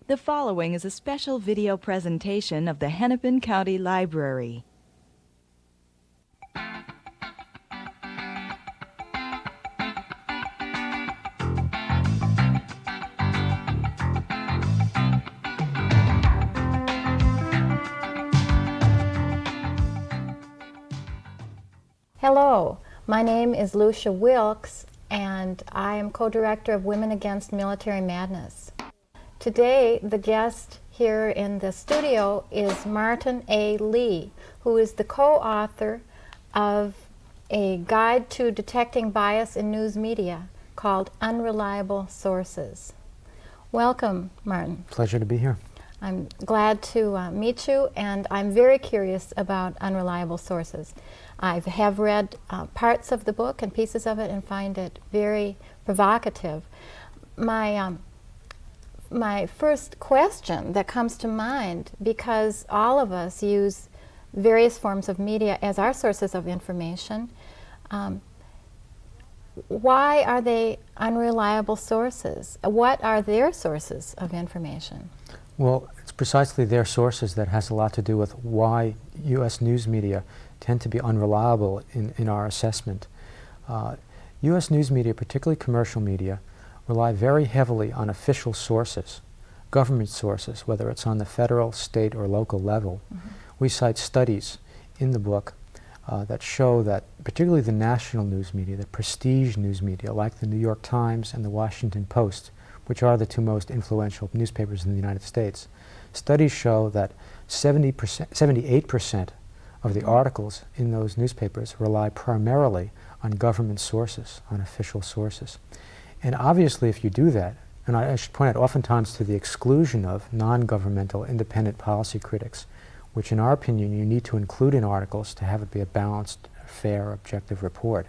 The following is a special video presentation of the Hennepin County Library. Hello, my name is Lucia Wilkes, and I am co-director of Women Against Military Madness. Today, the guest here in the studio is Martin A. Lee, who is the co-author of a guide to detecting bias in news media called Unreliable Sources. Welcome, Martin. Pleasure to be here. I'm glad to meet you, and I'm very curious about unreliable sources. I have read parts of the book and pieces of it and find it very provocative. My first question that comes to mind, because all of us use various forms of media as our sources of information, why are they unreliable sources? What are their sources of information? Well, it's precisely their sources that has a lot to do with why U.S. news media tend to be unreliable in our assessment. U.S. news media, particularly commercial media, rely very heavily on official sources, government sources, whether it's on the federal, state, or local level. Mm-hmm. We cite studies in the book that show that particularly the national news media, the prestige news media, like the New York Times and the Washington Post, which are the two most influential newspapers in the United States, studies show that 78% of the articles in those newspapers rely primarily on government sources, on official sources. And obviously if you do that, and I should point out oftentimes to the exclusion of non-governmental independent policy critics, which in our opinion you need to include in articles to have it be a balanced, fair, objective report.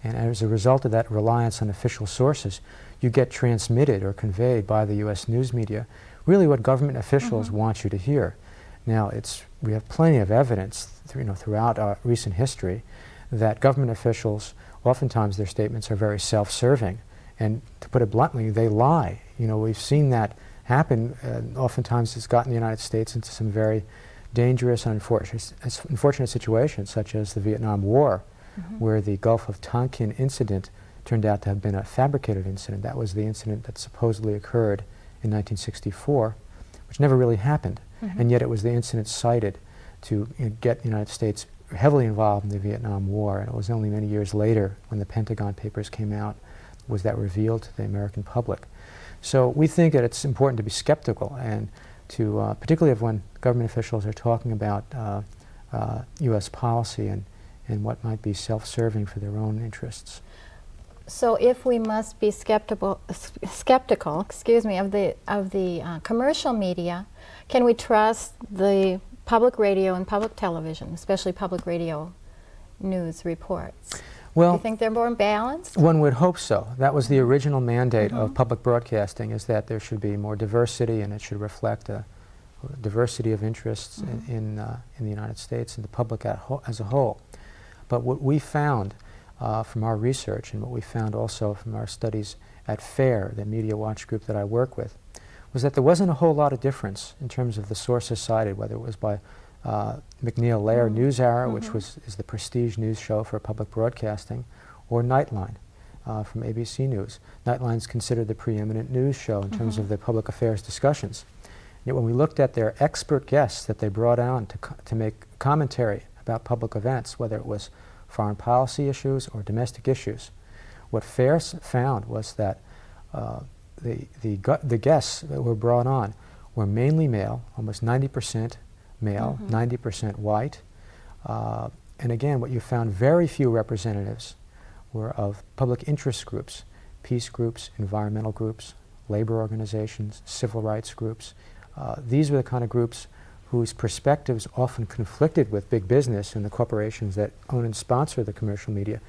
And as a result of that reliance on official sources, you get transmitted or conveyed by the U.S. news media really what government officials want you to hear. Now, we have plenty of evidence throughout our recent history that government officials, oftentimes their statements are very self-serving. And to put it bluntly, they lie. We've seen that happen. Oftentimes it's gotten the United States into some very dangerous and unfortunate situations, such as the Vietnam War, where the Gulf of Tonkin incident turned out to have been a fabricated incident. That was the incident that supposedly occurred in 1964, which never really happened. And yet it was the incident cited to get the United States heavily involved in the Vietnam War. And it was only many years later, when the Pentagon Papers came out, was that revealed to the American public. So we think that it's important to be skeptical, and to, particularly when government officials are talking about U.S. policy and what might be self-serving for their own interests. So, if we must be skeptical, of the commercial media, can we trust the public radio and public television, especially public radio news reports? Well, do you think they're more balanced? One would hope so. That was the original mandate of public broadcasting, is that there should be more diversity, and it should reflect a diversity of interests in the United States and the public as a whole. But what we found from our research, and what we found also from our studies at FAIR, the media watch group that I work with, was that there wasn't a whole lot of difference in terms of the sources cited, whether it was by MacNeil-Lehrer NewsHour, which is the prestige news show for public broadcasting, or Nightline from ABC News. Nightline is considered the preeminent news show in terms of the public affairs discussions. Yet when we looked at their expert guests that they brought on to make commentary about public events, whether it was foreign policy issues or domestic issues, what FAIR found was that the guests that were brought on were mainly male, almost 90% male, 90% white. And again, what you found, very few representatives were of public interest groups, peace groups, environmental groups, labor organizations, civil rights groups. These were the kind of groups whose perspectives often conflicted with big business and the corporations that own and sponsor the commercial media.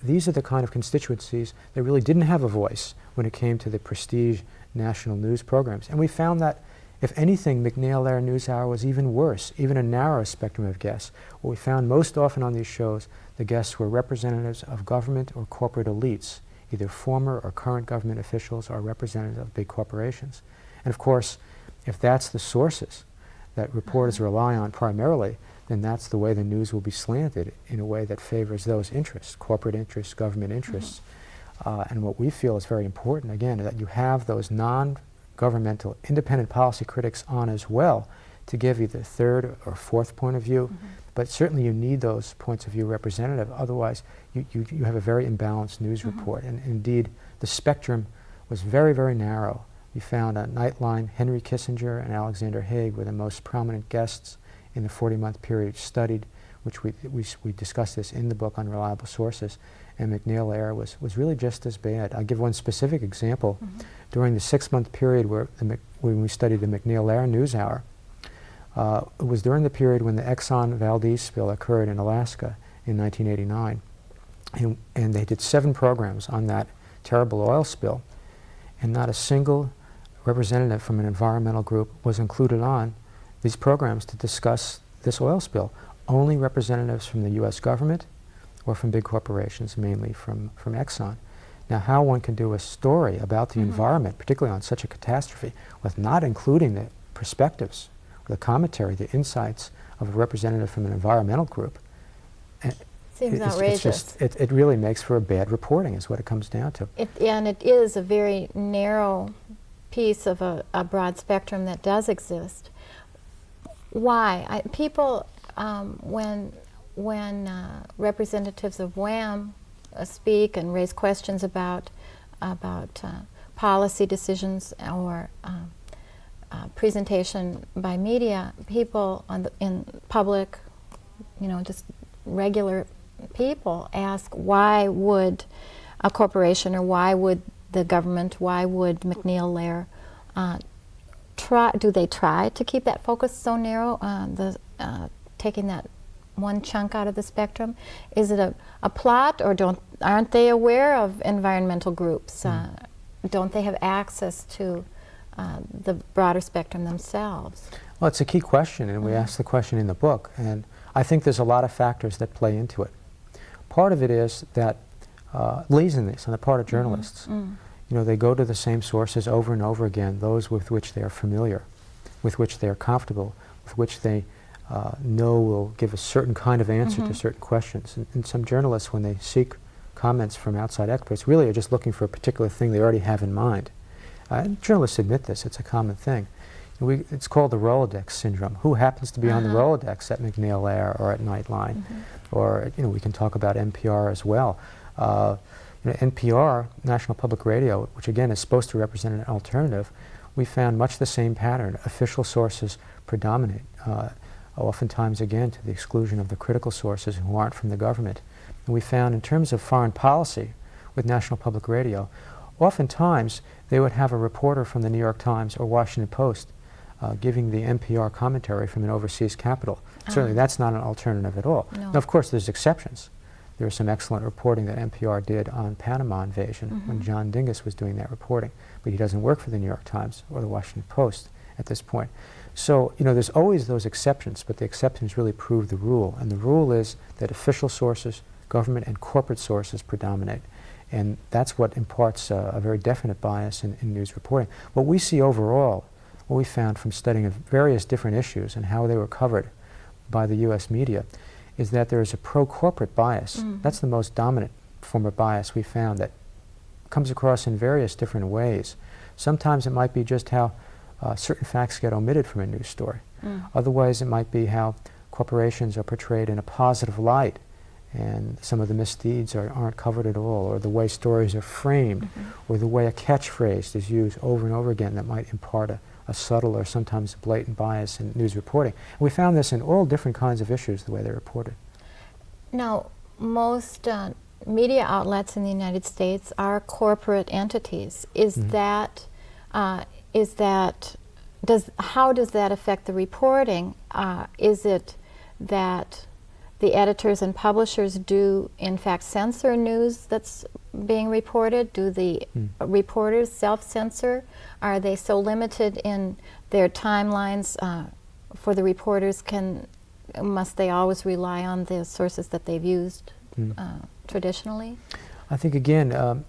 These are the kind of constituencies that really didn't have a voice when it came to the prestige national news programs. And we found that, if anything, MacNeil-Lehrer NewsHour was even worse, even a narrow spectrum of guests. What we found most often on these shows, the guests were representatives of government or corporate elites, either former or current government officials or representatives of big corporations. And of course, if that's the sources that reporters rely on primarily, then that's the way the news will be slanted in a way that favors those interests, corporate interests, government interests. And what we feel is very important, again, that you have those non-governmental independent policy critics on as well to give you the third or fourth point of view. But certainly you need those points of view representative. Otherwise, you have a very imbalanced news report. And indeed, the spectrum was very, very narrow. We found on Nightline, Henry Kissinger and Alexander Haig were the most prominent guests in the 40-month period studied, which we discussed this in the book on reliable sources. And MacNeil-Lehrer was really just as bad. I'll give one specific example. During the 6-month period when we studied the MacNeil-Lehrer NewsHour, it was during the period when the Exxon Valdez spill occurred in Alaska in 1989. And they did 7 programs on that terrible oil spill. And not a single representative from an environmental group was included on these programs to discuss this oil spill. Only representatives from the U.S. government or from big corporations, mainly from Exxon. Now, how one can do a story about the environment, particularly on such a catastrophe, with not including the perspectives, the commentary, the insights of a representative from an environmental group, Seems outrageous. It really makes for a bad reporting, is what it comes down to. And it is a very narrow piece of a broad spectrum that does exist. Why? People, when representatives of WHAM speak and raise questions about policy decisions or presentation by media, people in public, just regular people ask, why would a corporation or why would the government, why would MacNeil-Lehrer do they try to keep that focus so narrow, taking that one chunk out of the spectrum? Is it a plot, or aren't they aware of environmental groups? Don't they have access to the broader spectrum themselves? Well, it's a key question, and we ask the question in the book, and I think there's a lot of factors that play into it. Part of it is that laziness on the part of journalists. They go to the same sources over and over again, those with which they are familiar, with which they are comfortable, with which they know will give a certain kind of answer to certain questions. And some journalists, when they seek comments from outside experts, really are just looking for a particular thing they already have in mind. And journalists admit this, it's a common thing. It's called the Rolodex syndrome. Who happens to be on the Rolodex at MacNeil-Lehrer or at Nightline? Or, we can talk about NPR as well. NPR, National Public Radio, which again is supposed to represent an alternative, we found much the same pattern. Official sources predominate, oftentimes again to the exclusion of the critical sources who aren't from the government. And we found in terms of foreign policy with National Public Radio, oftentimes they would have a reporter from the New York Times or Washington Post giving the NPR commentary from an overseas capital. Certainly that's not an alternative at all. No. Now, of course, there's exceptions. There was some excellent reporting that NPR did on Panama invasion when John Dingus was doing that reporting, but he doesn't work for the New York Times or the Washington Post at this point. So, there's always those exceptions, but the exceptions really prove the rule, and the rule is that official sources, government and corporate sources predominate, and that's what imparts a very definite bias in news reporting. What we see overall, what we found from studying of various different issues and how they were covered by the U.S. media, is that there is a pro-corporate bias. That's the most dominant form of bias we found that comes across in various different ways. Sometimes it might be just how certain facts get omitted from a news story. Otherwise, it might be how corporations are portrayed in a positive light and some of the misdeeds aren't covered at all, or the way stories are framed, or the way a catchphrase is used over and over again that might impart a subtle or sometimes blatant bias in news reporting. And we found this in all different kinds of issues, the way they're reported. Now, most media outlets in the United States are corporate entities. How does that affect the reporting? Is it that the editors and publishers do in fact censor news that's being reported? Do the reporters self-censor? Are they so limited in their timelines for the reporters? Must they always rely on the sources that they've used traditionally? I think again,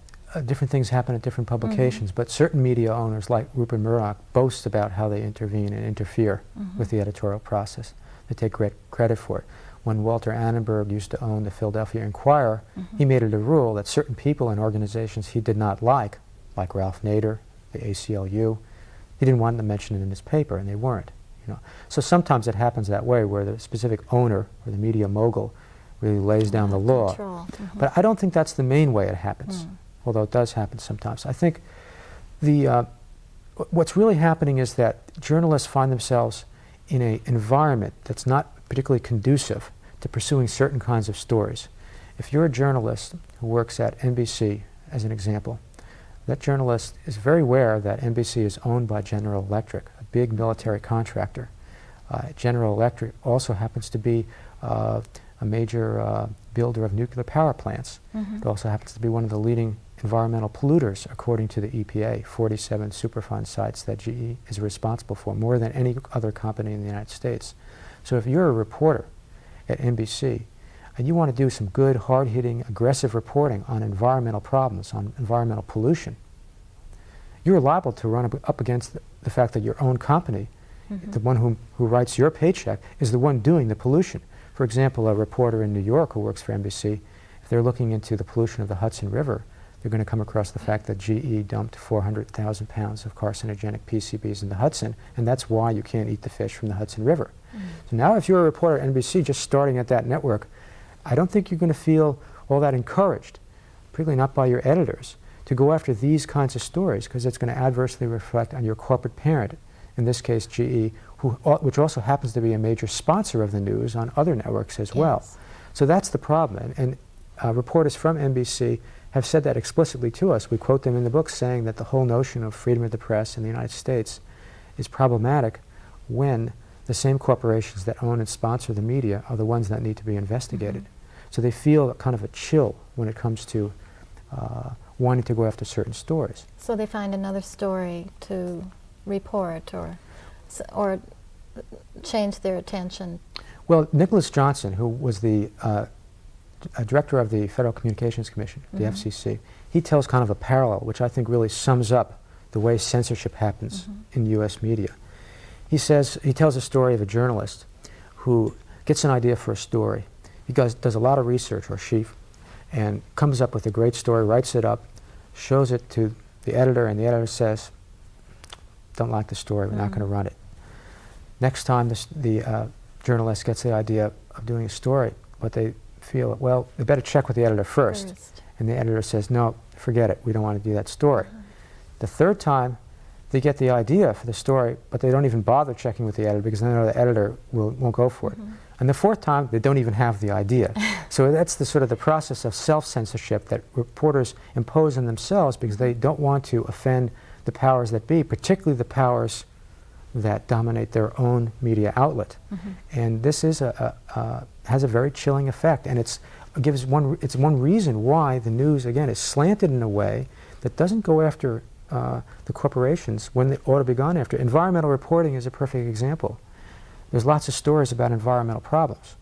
different things happen at different publications, but certain media owners like Rupert Murdoch boast about how they intervene and interfere with the editorial process. They take great credit for it. When Walter Annenberg used to own the Philadelphia Inquirer, he made it a rule that certain people and organizations he did not like Ralph Nader, the ACLU, he didn't want them mentioned in his paper, and they weren't. So sometimes it happens that way, where the specific owner or the media mogul really lays down the law. Control. But I don't think that's the main way it happens, although it does happen sometimes. I think what's really happening is that journalists find themselves in an environment that's not particularly conducive to pursuing certain kinds of stories. If you're a journalist who works at NBC, as an example, that journalist is very aware that NBC is owned by General Electric, a big military contractor. General Electric also happens to be a major builder of nuclear power plants. It also happens to be one of the leading environmental polluters, according to the EPA, 47 Superfund sites that GE is responsible for, more than any other company in the United States. So if you're a reporter at NBC and you want to do some good, hard-hitting, aggressive reporting on environmental problems, on environmental pollution, you're liable to run up against the fact that your own company, the one who writes your paycheck, is the one doing the pollution. For example, a reporter in New York who works for NBC, if they're looking into the pollution of the Hudson River, they're going to come across the fact that GE dumped 400,000 pounds of carcinogenic PCBs in the Hudson, and that's why you can't eat the fish from the Hudson River. So now if you're a reporter at NBC just starting at that network, I don't think you're going to feel all that encouraged, particularly not by your editors, to go after these kinds of stories, because it's going to adversely reflect on your corporate parent, in this case GE, which also happens to be a major sponsor of the news on other networks as well. So that's the problem. And reporters from NBC have said that explicitly to us. We quote them in the book saying that the whole notion of freedom of the press in the United States is problematic when the same corporations that own and sponsor the media are the ones that need to be investigated. So they feel kind of a chill when it comes to wanting to go after certain stories. So they find another story to report or change their attention. Well, Nicholas Johnson, who was the director of the Federal Communications Commission, the FCC, he tells kind of a parallel, which I think really sums up the way censorship happens in U.S. media. He tells a story of a journalist who gets an idea for a story. He does a lot of research, or she, and comes up with a great story, writes it up, shows it to the editor, and the editor says, don't like the story, we're not going to run it. Next time the journalist gets the idea of doing a story, what they feel, well, they better check with the editor first. And the editor says, no, forget it, we don't want to do that story. The third time, they get the idea for the story, but they don't even bother checking with the editor because they know the editor won't go for it. And the fourth time, they don't even have the idea. So that's the sort of the process of self-censorship that reporters impose on themselves because they don't want to offend the powers that be, particularly the powers that dominate their own media outlet. And this is has a very chilling effect, and it's one reason why the news, again, is slanted in a way that doesn't go after the corporations when they ought to be gone after. Environmental reporting is a perfect example. There's lots of stories about environmental problems.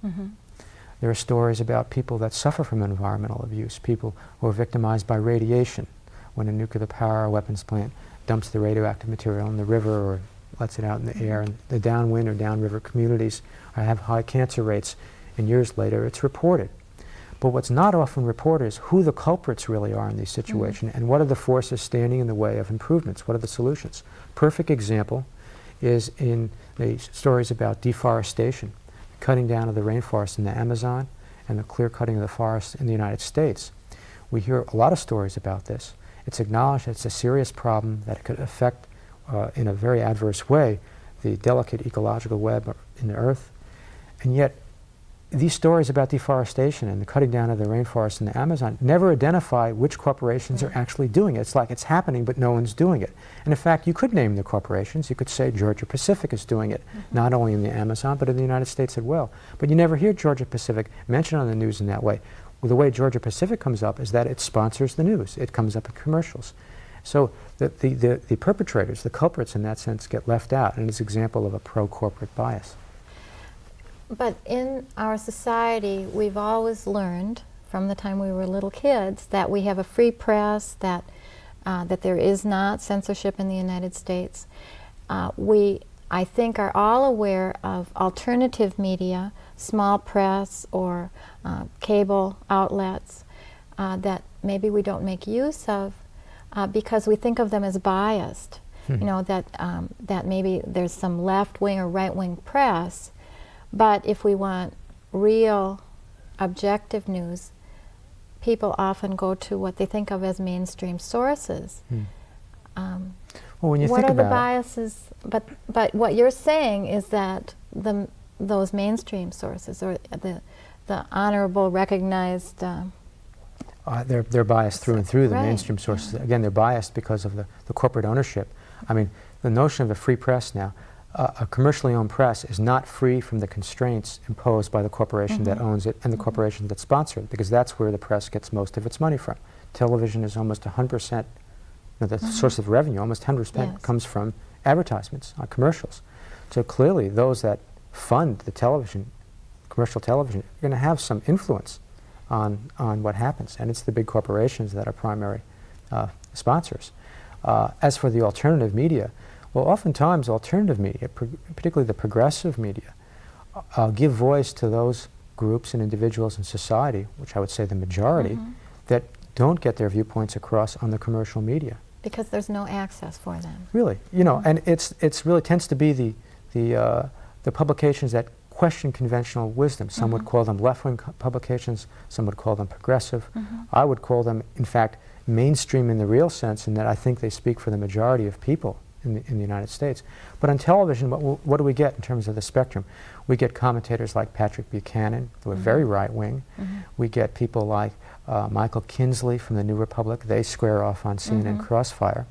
There are stories about people that suffer from environmental abuse, people who are victimized by radiation when a nuclear power weapons plant dumps the radioactive material in the river or lets it out in the air, and the downwind or downriver communities have high cancer rates, and years later it's reported. But what's not often reported is who the culprits really are in these situations and what are the forces standing in the way of improvements, what are the solutions. Perfect example is in the stories about deforestation, cutting down of the rainforest in the Amazon and the clear cutting of the forests in the United States. We hear a lot of stories about this. It's acknowledged that it's a serious problem that it could affect in a very adverse way the delicate ecological web in the earth, and yet these stories about deforestation and the cutting down of the rainforest in the Amazon never identify which corporations are actually doing it. It's like it's happening, but no one's doing it. And in fact, you could name the corporations. You could say Georgia Pacific is doing it, not only in the Amazon, but in the United States as well. But you never hear Georgia Pacific mentioned on the news in that way. Well, the way Georgia Pacific comes up is that it sponsors the news. It comes up in commercials. So the perpetrators, the culprits in that sense, get left out, and it's an example of a pro-corporate bias. But in our society, we've always learned from the time we were little kids that we have a free press, that there is not censorship in the United States. We, I think, are all aware of alternative media, small press or cable outlets that maybe we don't make use of because we think of them as biased. You know, that maybe there's some left-wing or right-wing press, but if we want real objective news, people often go to what they think of as mainstream sources. Well, when you What think are the about biases? But what you're saying is that those mainstream sources, or the honorable, recognized, they're biased through and through, the Right, mainstream sources. Again, they're biased because of the corporate ownership. I mean, the notion of a free press now, a commercially owned press is not free from the constraints imposed by the corporation that owns it and the corporation that sponsors it, because that's where the press gets most of its money from. Television is almost 100%, the source of revenue, almost 100% Yes. comes from advertisements, commercials. So clearly, those that fund the television, commercial television, are going to have some influence on what happens, and it's the big corporations that are primary sponsors. As for the alternative media, well, oftentimes alternative media, particularly the progressive media, give voice to those groups and individuals in society, which I would say the majority, that don't get their viewpoints across on the commercial media. because there's no access for them. Really, you know, and it's really tends to be the publications that question conventional wisdom. Some would call them left-wing publications, some would call them progressive. I would call them, in fact, mainstream in the real sense, in that I think they speak for the majority of people in the United States. But on television, what do we get in terms of the spectrum? We get commentators like Patrick Buchanan, who are very right-wing. We get people like Michael Kinsley from the New Republic. They square off on CNN Crossfire.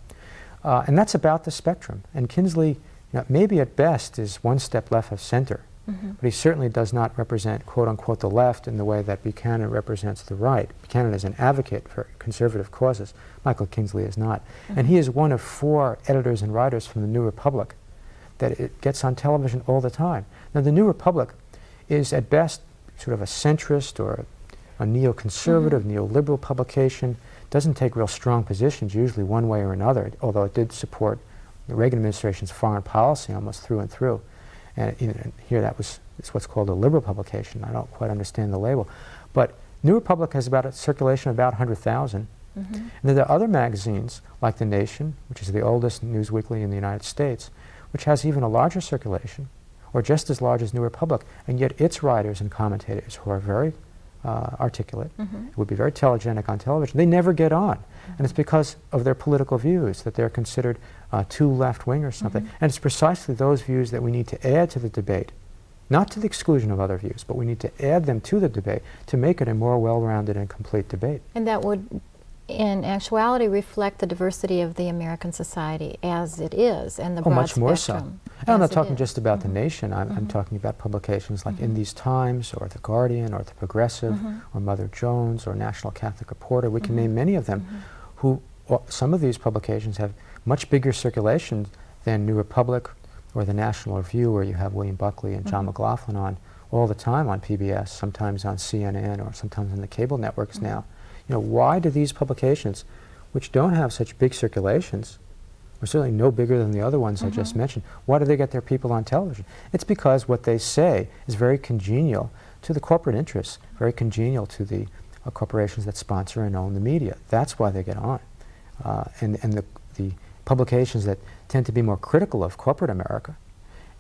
And that's about the spectrum. And Kinsley, you know, maybe at best is one step left of center, but he certainly does not represent, quote-unquote, the left in the way that Buchanan represents the right. Buchanan is an advocate for conservative causes. Michael Kinsley is not. And he is one of 4 editors and writers from the New Republic that it gets on television all the time. Now, the New Republic is at best sort of a centrist or a neoconservative, neoliberal publication. Doesn't take real strong positions, usually one way or another, although it did support the Reagan administration's foreign policy almost through and through. And here it's what's called a liberal publication. I don't quite understand the label. But New Republic has about a circulation of about 100,000. And then there are other magazines like The Nation, which is the oldest news weekly in the United States, which has even a larger circulation, or just as large as New Republic, and yet its writers and commentators, who are very articulate, would be very telegenic on television, they never get on. And it's because of their political views, that they're considered too left-wing or something. And it's precisely those views that we need to add to the debate, not to the exclusion of other views, but we need to add them to the debate to make it a more well-rounded and complete debate. And that would, in actuality, reflect the diversity of the American society as it is, and the broad much more so. spectrum. And I'm as not it talking is. just about The Nation. I'm talking about publications like In These Times, or The Guardian, or The Progressive, or Mother Jones, or National Catholic Reporter. We can name many of them who, some of these publications have much bigger circulation than New Republic or the National Review, where you have William Buckley and John McLaughlin on all the time on PBS, sometimes on CNN, or sometimes on the cable networks now. You know, why do these publications, which don't have such big circulations, or certainly no bigger than the other ones I just mentioned, why do they get their people on television? It's because what they say is very congenial to the corporate interests, very congenial to the corporations that sponsor and own the media. That's why they get on. And the publications that tend to be more critical of corporate America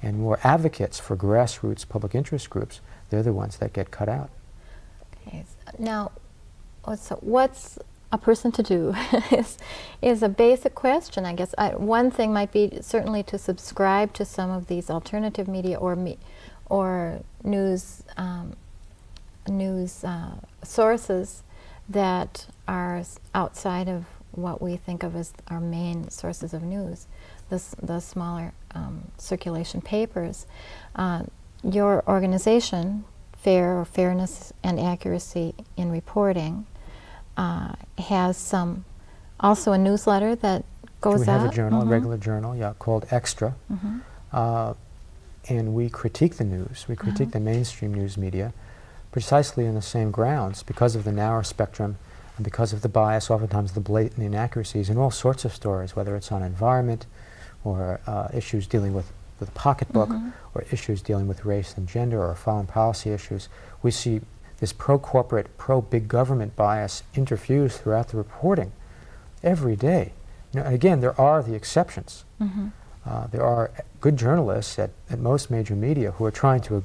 and more advocates for grassroots public interest groups, they're the ones that get cut out. Okay. Now, what's a person to do is a basic question, I guess. One thing might be certainly to subscribe to some of these alternative media or news sources that are outside of what we think of as our main sources of news, the smaller circulation papers. Your organization, Fairness and Accuracy in Reporting, has also a newsletter that goes out. We have a journal, a regular journal, called Extra. And we critique the news. We critique the mainstream news media. precisely in the same grounds, because of the narrow spectrum and because of the bias, oftentimes the blatant inaccuracies in all sorts of stories, whether it's on environment or issues dealing with the pocketbook or issues dealing with race and gender or foreign policy issues. We see this pro-corporate, pro-big government bias interfused throughout the reporting every day. You know, and again, there are the exceptions. There are good journalists at most major media who are trying to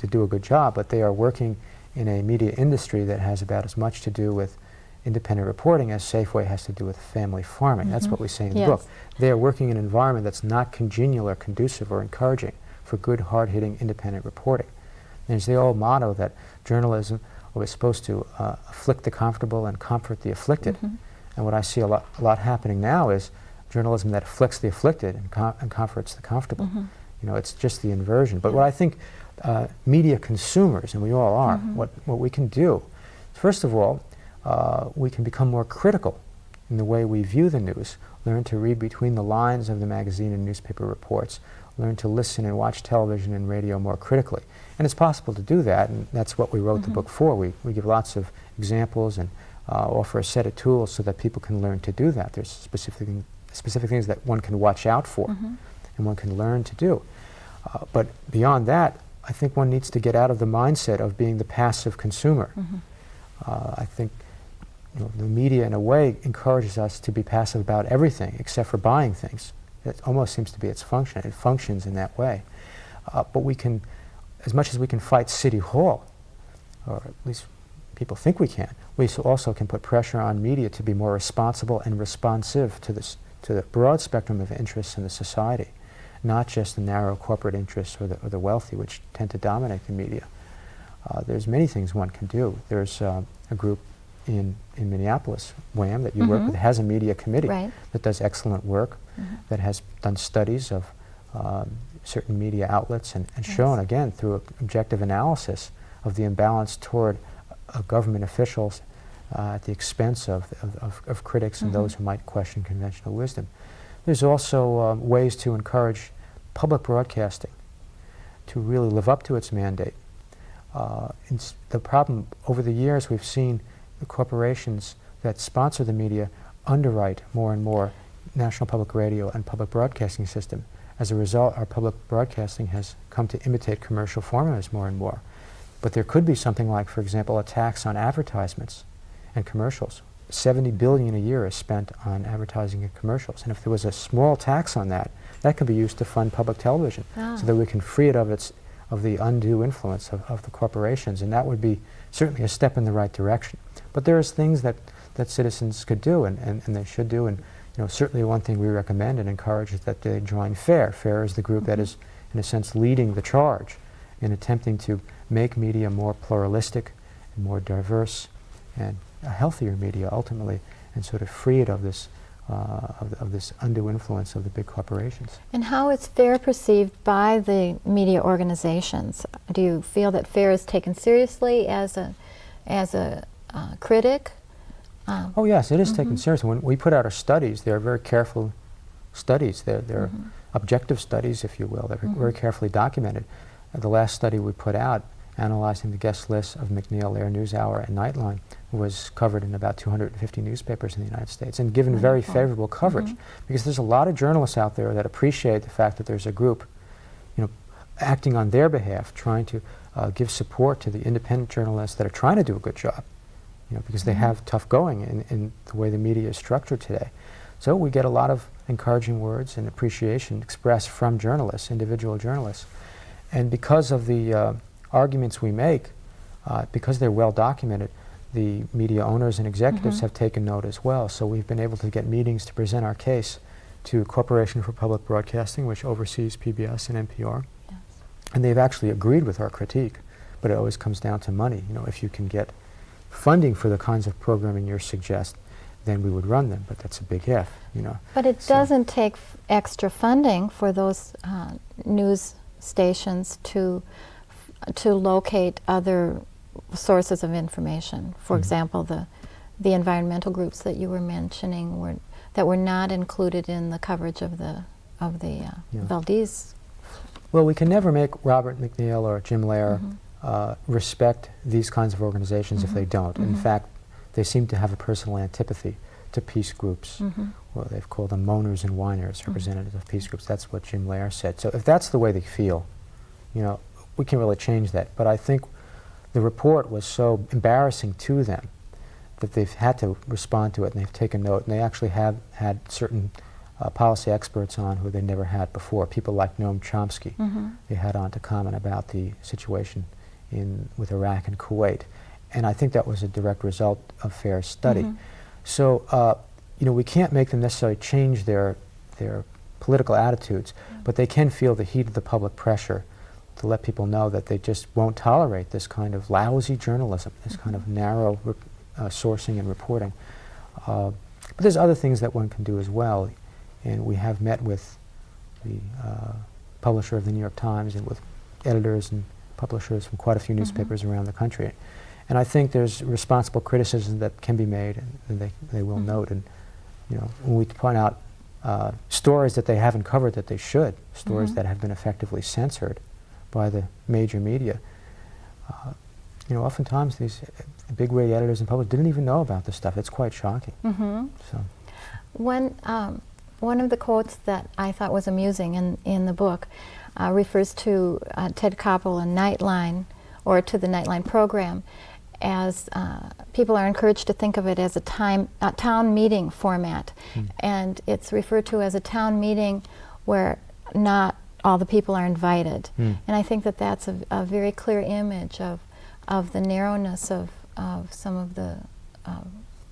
do a good job, but they are working in a media industry that has about as much to do with independent reporting as Safeway has to do with family farming. That's what we say in the book. They are working in an environment that's not congenial or conducive or encouraging for good, hard-hitting, independent reporting. There's the old motto that journalism is supposed to afflict the comfortable and comfort the afflicted. And what I see a lot happening now is journalism that afflicts the afflicted and comforts the comfortable. You know, it's just the inversion. But what I think media consumers, and we all are, what we can do, first of all, we can become more critical in the way we view the news, learn to read between the lines of the magazine and newspaper reports, learn to listen and watch television and radio more critically. And it's possible to do that, and that's what we wrote the book for. We give lots of examples and offer a set of tools so that people can learn to do that. There's specific things that one can watch out for and one can learn to do. But beyond that, I think one needs to get out of the mindset of being the passive consumer. I think the media, in a way, encourages us to be passive about everything except for buying things. It almost seems to be its function. It functions in that way. But we can, as much as we can fight City Hall, or at least people think we can, we also can put pressure on media to be more responsible and responsive to the broad spectrum of interests in the society, not just the narrow corporate interests or the wealthy, which tend to dominate the media. There's many things one can do. There's a group in Minneapolis, WHAM, that you work with, has a media committee that does excellent work, that has done studies of certain media outlets and shown, again, through objective analysis of the imbalance toward government officials at the expense of critics and those who might question conventional wisdom. There's also ways to encourage public broadcasting to really live up to its mandate. The problem, over the years, we've seen the corporations that sponsor the media underwrite more and more National Public Radio and public broadcasting system. As a result, our public broadcasting has come to imitate commercial formulas more and more. But there could be something like, for example, a tax on advertisements and commercials. $70 billion a year is spent on advertising and commercials. And if there was a small tax on that, that could be used to fund public television so that we can free it of the undue influence of the corporations. And that would be certainly a step in the right direction. But there's things that citizens could do and they should do. And certainly one thing we recommend and encourage is that they join FAIR. FAIR is the group that is, in a sense, leading the charge in attempting to make media more pluralistic and more diverse and a healthier media ultimately, and sort of free it of this undue influence of the big corporations. And how is FAIR perceived by the media organizations? Do you feel that FAIR is taken seriously as a critic? Oh yes, it is taken seriously. When we put out our studies, they're very careful studies. They're objective studies, if you will. They're very carefully documented. The last study we put out, analyzing the guest lists of McNeil, Air NewsHour, and Nightline, was covered in about 250 newspapers in the United States and given very favorable coverage, because there's a lot of journalists out there that appreciate the fact that there's a group acting on their behalf, trying to give support to the independent journalists that are trying to do a good job, because they have tough going in the way the media is structured today. So we get a lot of encouraging words and appreciation expressed from journalists, individual journalists. And because of the arguments we make, because they're well documented, the media owners and executives have taken note as well. So we've been able to get meetings to present our case to Corporation for Public Broadcasting, which oversees PBS and NPR. Yes. And they've actually agreed with our critique, but it always comes down to money. If you can get funding for the kinds of programming you suggest, then we would run them, but that's a big if, But it doesn't take extra funding for those news stations to locate other sources of information. For example, the environmental groups that you were mentioning that were not included in the coverage of the Valdez. Well, we can never make Robert McNeil or Jim Lehrer respect these kinds of organizations if they don't. In fact, they seem to have a personal antipathy to peace groups. Well, they've called them moaners and whiners, representatives of peace groups. That's what Jim Lehrer said. So if that's the way they feel, you know, we can really change that. But I think the report was so embarrassing to them that they've had to respond to it, and they've taken note, and they actually have had certain policy experts on who they never had before. People like Noam Chomsky they had on to comment about the situation with Iraq and Kuwait. And I think that was a direct result of FAIR's study. So, you know, we can't make them necessarily change their political attitudes, but they can feel the heat of the public pressure to let people know that they just won't tolerate this kind of lousy journalism, this kind of narrow sourcing and reporting. But there's other things that one can do as well, and we have met with the publisher of the New York Times and with editors and publishers from quite a few newspapers around the country. And I think there's responsible criticism that can be made, and they will note. And you know, when we point out stories that they haven't covered that they should, stories that have been effectively censored by the major media, you know, oftentimes these big-wig editors and publishers didn't even know about this stuff. It's quite shocking. So, one of the quotes that I thought was amusing in the book refers to Ted Koppel and Nightline, or to the Nightline program, as people are encouraged to think of it as a town meeting format. And it's referred to as a town meeting where not all the people are invited. And I think that that's a very clear image of the narrowness of some of the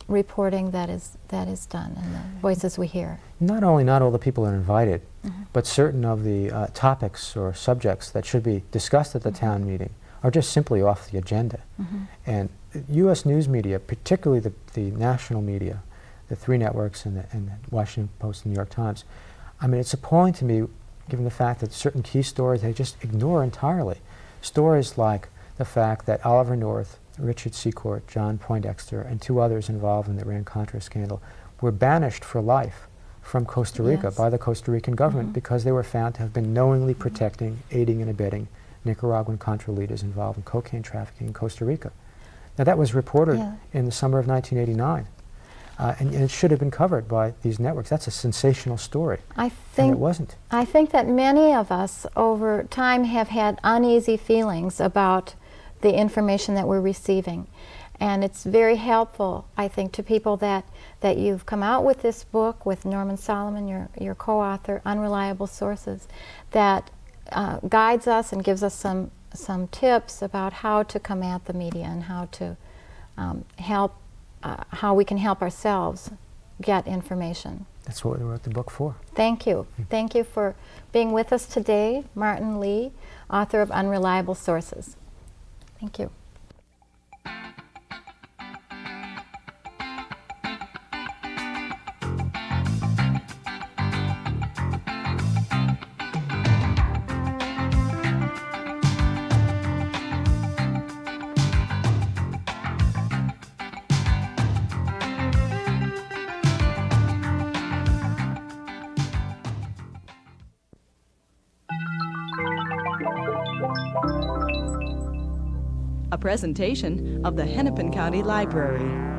reporting that is done and the voices we hear. not only not all the people are invited, but certain of the topics or subjects that should be discussed at the town meeting are just simply off the agenda. And U.S. news media, particularly the national media, the three networks and the Washington Post and New York Times, I mean, it's appalling to me, given the fact that certain key stories they just ignore entirely. Stories like the fact that Oliver North, Richard Secord, John Poindexter, and two others involved in the Iran-Contra scandal were banished for life from Costa Rica by the Costa Rican government because they were found to have been knowingly protecting, aiding and abetting Nicaraguan Contra leaders involved in cocaine trafficking in Costa Rica. Now that was reported in the summer of 1989. And it should have been covered by these networks. That's a sensational story. And it wasn't. I think that many of us over time have had uneasy feelings about the information that we're receiving. And it's very helpful, I think, to people that you've come out with this book with Norman Solomon, your co-author, Unreliable Sources, that guides us and gives us some tips about how to come at the media and how to how we can help ourselves get information. That's what we wrote the book for. Thank you. Thank you for being with us today, Martin Lee, author of Unreliable Sources. Thank you. A presentation of the Hennepin County Library.